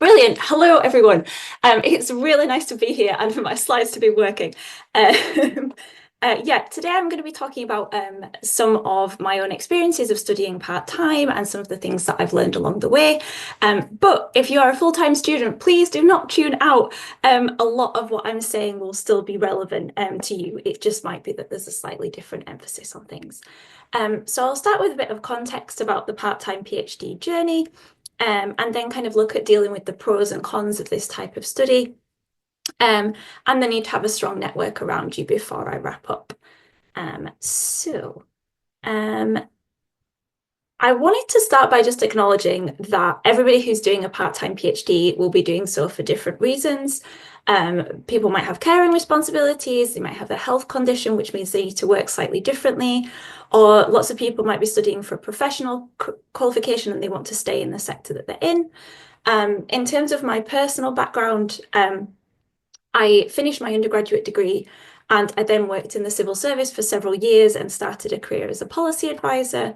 Brilliant. Hello, everyone. It's really nice to be here and for my slides to be working. Um, today I'm going to be talking about some of my own experiences of studying part-time and some of the things that I've learned along the way. But if you are a full-time student, please do not tune out. A lot of what I'm saying will still be relevant to you. It just might be that there's a slightly different emphasis on things. So I'll start with a bit of context about the part-time PhD journey. And then kind of look at dealing with the pros and cons of this type of study. And then you'd have a strong network around you before I wrap up. I wanted to start by just acknowledging that everybody who's doing a part-time PhD will be doing so for different reasons. People might have caring responsibilities, they might have a health condition, which means they need to work slightly differently, or lots of people might be studying for a professional qualification and they want to stay in the sector that they're in. In terms of my personal background, I finished my undergraduate degree and I then worked in the civil service for several years and started a career as a policy advisor.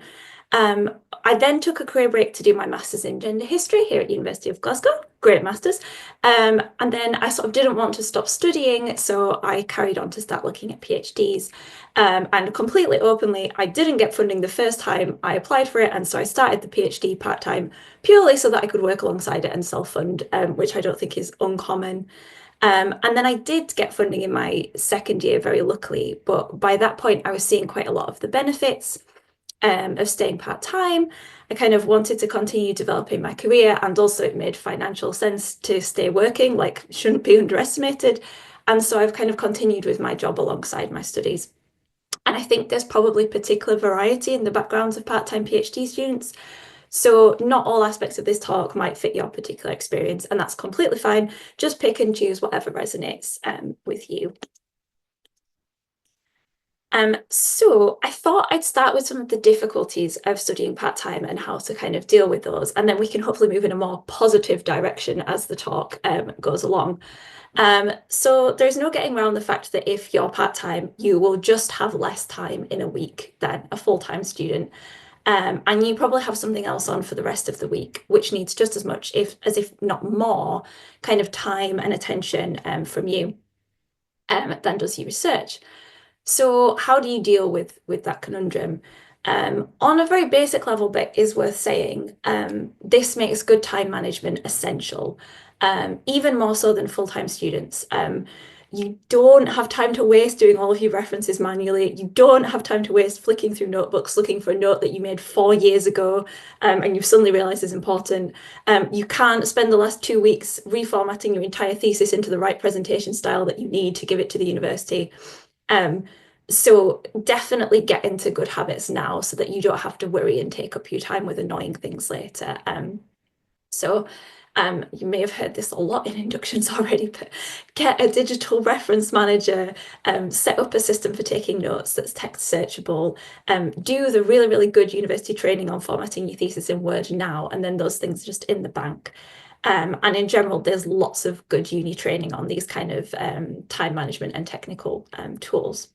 I then took a career break to do my master's in gender history here at University of Glasgow, great master's. And then I sort of didn't want to stop studying, so I carried on to start looking at PhDs. And completely openly, I didn't get funding the first time I applied for it, and so I started the PhD part-time purely so that I could work alongside it and self-fund, which I don't think is uncommon. And then I did get funding in my second year, very luckily, but by that point I was seeing quite a lot of the benefits of staying part-time. I kind of wanted to continue developing my career, and also it made financial sense to stay working, like shouldn't be underestimated. And so I've kind of continued with my job alongside my studies. And I think there's probably particular variety in the backgrounds of part-time PhD students. So not all aspects of this talk might fit your particular experience, and that's completely fine. Just pick and choose whatever resonates with you. So I thought I'd start with some of the difficulties of studying part-time and how to kind of deal with those, and then we can hopefully move in a more positive direction as the talk goes along. So there's no getting around the fact that if you're part-time, you will just have less time in a week than a full-time student. And you probably have something else on for the rest of the week, which needs just as much, as if not more, kind of time and attention from you than does your research. So how do you deal with that conundrum? On a very basic level, but is worth saying, this makes good time management essential, even more so than full-time students. You don't have time to waste doing all of your references manually. You don't have time to waste flicking through notebooks, looking for a note that you made 4 years ago, and you've suddenly realized is important. You can't spend the last 2 weeks reformatting your entire thesis into the right presentation style that you need to give it to the university. So definitely get into good habits now so that you don't have to worry and take up your time with annoying things later. You may have heard this a lot in inductions already, but get a digital reference manager, set up a system for taking notes that's text searchable, do the really, really good university training on formatting your thesis in Word now, and then those things are just in the bank. And in general, there's lots of good uni training on these kind of time management and technical tools.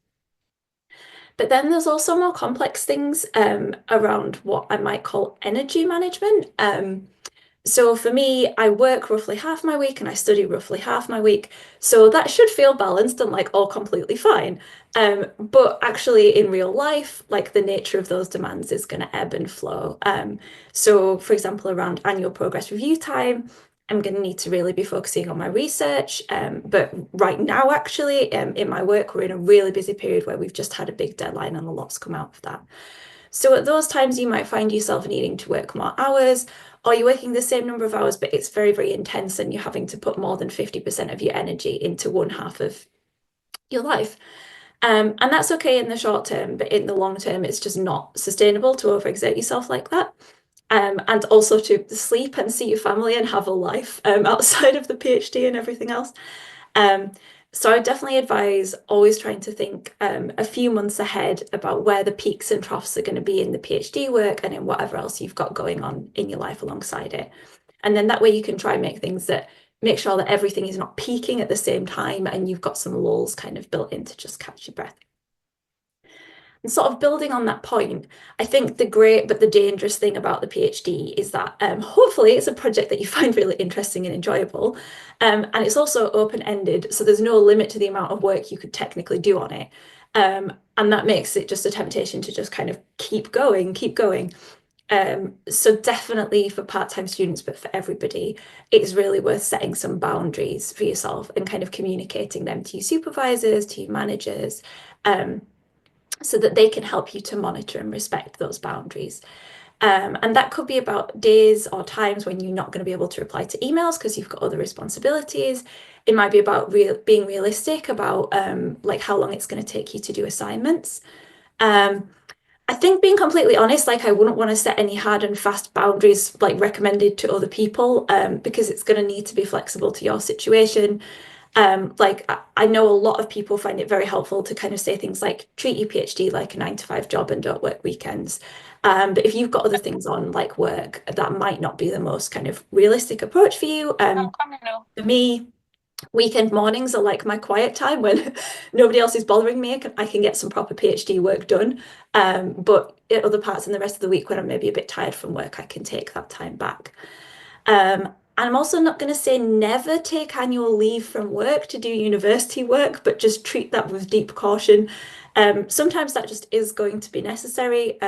But then there's also more complex things around what I might call energy management. So for me, I work roughly half my week and I study roughly half my week. So that should feel balanced and like all completely fine. But actually in real life, like the nature of those demands is going to ebb and flow. So for example, around annual progress review time, I'm going to need to really be focusing on my research. But right now, actually, in my work, we're in a really busy period where we've just had a big deadline and a lot's come out of that. So at those times, you might find yourself needing to work more hours, or you're working the same number of hours, but it's very, very intense and you're having to put more than 50% of your energy into one half of your life. And that's okay in the short term, but in the long term, it's just not sustainable to overexert yourself like that. And also to sleep and see your family and have a life outside of the PhD and everything else. So I definitely advise always trying to think a few months ahead about where the peaks and troughs are going to be in the PhD work and in whatever else you've got going on in your life alongside it. And then that way you can try and make things that make sure that everything is not peaking at the same time and you've got some lulls kind of built in to just catch your breath. And sort of building on that point, I think the great but the dangerous thing about the PhD is that hopefully it's a project that you find really interesting and enjoyable. And it's also open-ended, so there's no limit to the amount of work you could technically do on it. And that makes it just a temptation to just kind of keep going, keep going. So definitely for part-time students, but for everybody, it's really worth setting some boundaries for yourself and kind of communicating them to your supervisors, to your managers, um, so that they can help you to monitor and respect those boundaries. And that could be about days or times when you're not going to be able to reply to emails because you've got other responsibilities. It might be about being realistic about like how long it's going to take you to do assignments. Um, I think being completely honest, like I wouldn't want to set any hard and fast boundaries like recommended to other people because it's going to need to be flexible to your situation. Like I know a lot of people find it very helpful to kind of say things like treat your PhD like a 9 to 5 job and don't work weekends. But if you've got other things on like work, that might not be the most kind of realistic approach for you. For me, weekend mornings are like my quiet time when nobody else is bothering me. I can get some proper PhD work done. But at other parts in the rest of the week when I'm maybe a bit tired from work, I can take that time back. And I'm also not going to say never take annual leave from work to do university work, but just treat that with deep caution. Sometimes that just is going to be necessary.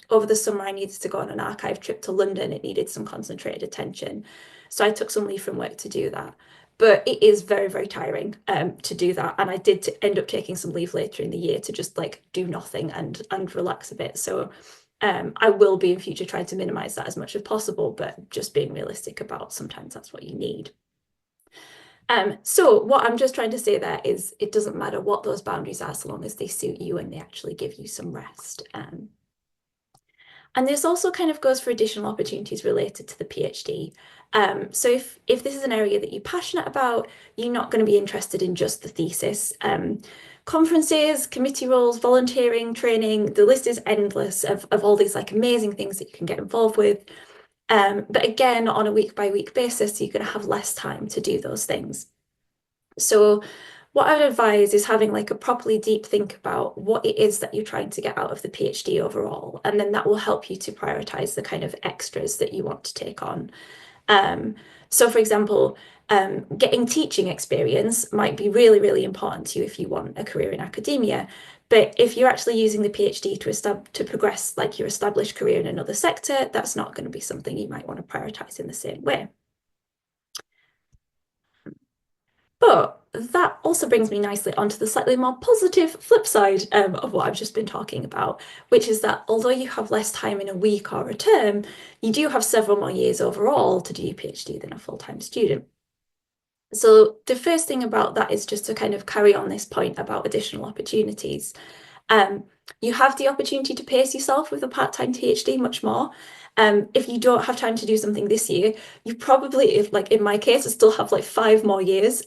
Over the summer, I needed to go on an archive trip to London. It needed some concentrated attention. So I took some leave from work to do that. But it is very, very tiring to do that. And I did end up taking some leave later in the year to just like do nothing and relax a bit. So I will be in future trying to minimize that as much as possible, but just being realistic about sometimes that's what you need. So what I'm just trying to say there is it doesn't matter what those boundaries are so long as they suit you and they actually give you some rest. And this also kind of goes for additional opportunities related to the PhD. So if this is an area that you're passionate about, you're not going to be interested in just the thesis. Conferences, committee roles, volunteering, training, the list is endless of all these like amazing things that you can get involved with. But again, on a week by week basis, you're going to have less time to do those things. So what I would advise is having like a properly deep think about what it is that you're trying to get out of the PhD overall, and then that will help you to prioritize the kind of extras that you want to take on. Um, so for example, getting teaching experience might be really, really important to you if you want a career in academia. But if you're actually using the PhD to progress like your established career in another sector, that's not going to be something you might want to prioritize in the same way. But that also brings me nicely onto the slightly more positive flip side of what I've just been talking about, which is that although you have less time in a week or a term, you do have several more years overall to do your PhD than a full-time student. So the first thing about that is just to kind of carry on this point about additional opportunities. Um, you have the opportunity to pace yourself with a part-time PhD much more. If you don't have time to do something this year, you probably, if like in my case, I still have like 5 more years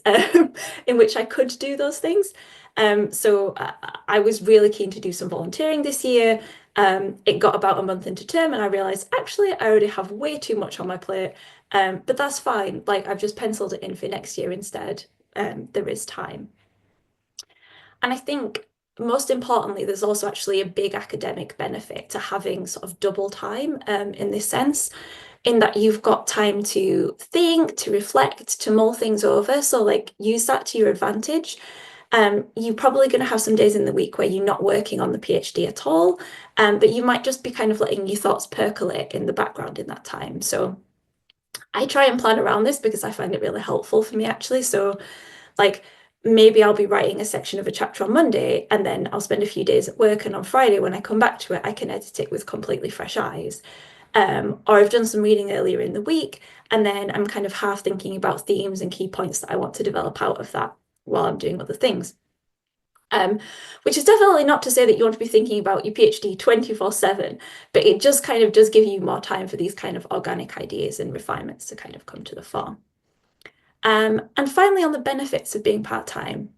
in which I could do those things. So I was really keen to do some volunteering this year. It got about a month into term and I realized actually I already have way too much on my plate. But that's fine. Like I've just penciled it in for next year instead. There is time. And I think most importantly, there's also actually a big academic benefit to having sort of double time in this sense, in that you've got time to think, to reflect, to mull things over. So like use that to your advantage. You're probably going to have some days in the week where you're not working on the PhD at all, but you might just be kind of letting your thoughts percolate in the background in that time. So I try and plan around this because I find it really helpful for me actually. So like maybe I'll be writing a section of a chapter on Monday and then I'll spend a few days at work and on Friday when I come back to it, I can edit it with completely fresh eyes. Or I've done some reading earlier in the week and then I'm kind of half thinking about themes and key points that I want to develop out of that while I'm doing other things. Which is definitely not to say that you want to be thinking about your PhD 24/7, but it just kind of does give you more time for these kind of organic ideas and refinements to kind of come to the fore. And finally, on the benefits of being part-time,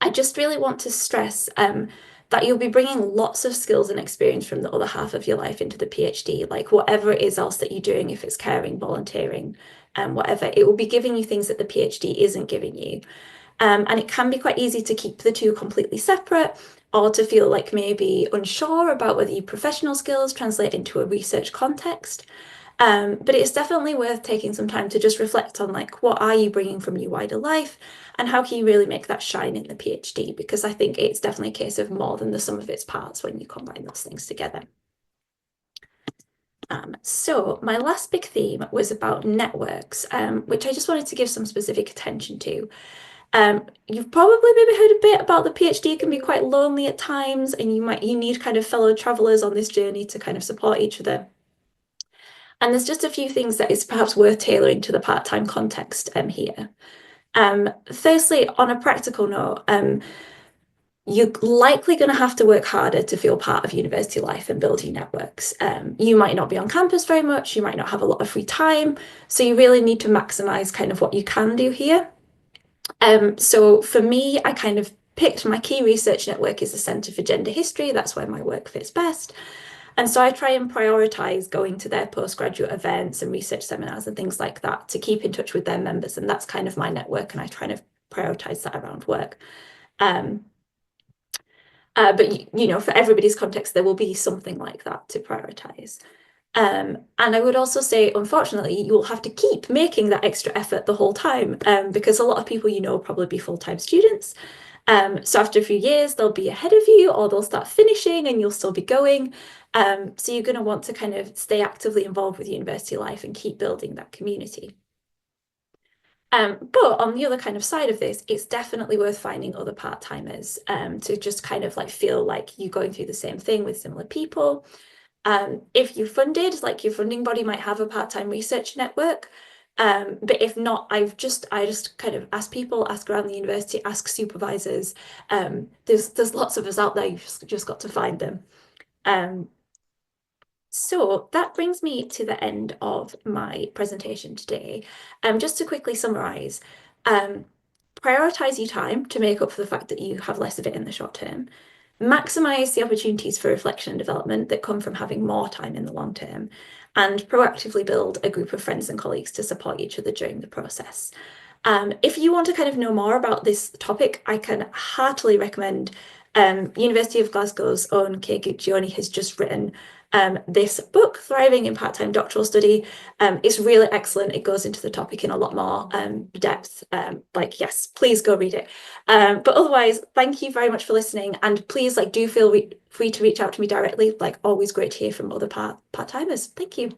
I just really want to stress that you'll be bringing lots of skills and experience from the other half of your life into the PhD, like whatever it is else that you're doing, if it's caring, volunteering, whatever, it will be giving you things that the PhD isn't giving you. And it can be quite easy to keep the two completely separate. or to feel like maybe unsure about whether your professional skills translate into a research context. But it's definitely worth taking some time to just reflect on like what are you bringing from your wider life and how can you really make that shine in the PhD? Because I think it's definitely a case of more than the sum of its parts when you combine those things together. So my last big theme was about networks, which I just wanted to give some specific attention to. You've probably maybe heard a bit about the PhD can be quite lonely at times, and you need kind of fellow travelers on this journey to kind of support each other. And there's just a few things that is perhaps worth tailoring to the part-time context here. Firstly, on a practical note, you're likely going to have to work harder to feel part of university life and build your networks. You might not be on campus very much, you might not have a lot of free time, so you really need to maximize kind of what you can do here. So for me, I kind of picked my key research network is the Centre for Gender History. That's where my work fits best. And so I try and prioritize going to their postgraduate events and research seminars and things like that to keep in touch with their members. And that's kind of my network, and I try to prioritize that around work. But you know, for everybody's context, there will be something like that to prioritize. And I would also say, unfortunately, you will have to keep making that extra effort the whole time because a lot of people you know will probably be full-time students. So after a few years, they'll be ahead of you or they'll start finishing and you'll still be going. So you're going to want to kind of stay actively involved with university life and keep building that community. But on the other kind of side of this, it's definitely worth finding other part-timers to just kind of like feel like you're going through the same thing with similar people. If you're funded, like your funding body might have a part-time research network. But if not, I just kind of ask people, ask around the university, ask supervisors. There's lots of us out there, you've just got to find them. So that brings me to the end of my presentation today. Just to quickly summarize, prioritize your time to make up for the fact that you have less of it in the short term. Maximize the opportunities for reflection and development that come from having more time in the long term, and proactively build a group of friends and colleagues to support each other during the process. If you want to kind of know more about this topic, I can heartily recommend University of Glasgow's own Kay Guccione has just written this book, Thriving in Part-Time Doctoral Study. It's really excellent. It goes into the topic in a lot more depth. Like, yes, please go read it. But otherwise, thank you very much for listening. And please, like, do feel free to reach out to me directly. Like, always great to hear from other part-timers. Thank you.